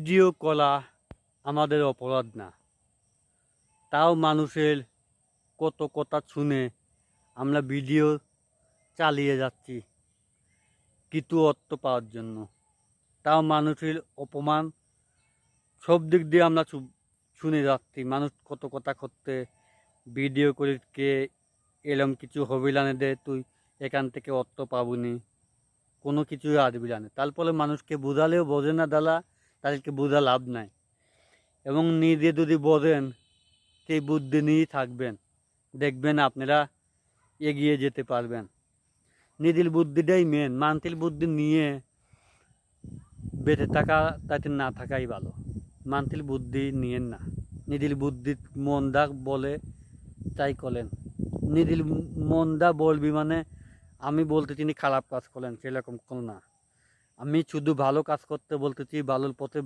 Video করা আমাদের অপরাধ না, তাও মানুষের কত কথা শুনে আমরা ভিডিও চালিয়ে যাচ্ছি কিছু অর্থ পাওয়ার জন্য। তাও মানুষের অপমান সব দিক দিয়ে আমরা শুনে যাচ্ছি। মানুষ কত কথা করতে ভিডিও করে কে এরম কিছু হবিলানে দে, তুই এখান থেকে অর্থ পাবনি, কোনো কিছুই আসবি না। তারপরে মানুষকে বোঝালেও বোঝে না দাদা, তাদেরকে বোঝা লাভ নাই। এবং নিজে যদি বোঝেন সেই বুদ্ধি নিয়েই থাকবেন, দেখবেন আপনারা এগিয়ে যেতে পারবেন। নিজের বুদ্ধিটাই মেন, মানুষের বুদ্ধি নিয়ে বেঁচে থাকা তাতে না থাকাই ভালো। মানুষের বুদ্ধি নিয়েন না, নিজের বুদ্ধি মন দা বলে তাই করেন। নিজের মন দা বলবি মানে আমি বলতে তিনি খারাপ কাজ করেন সেরকম কোনো না, আমি শুধু ভালো কাজ করতে বলতেছি, ভালোর পথে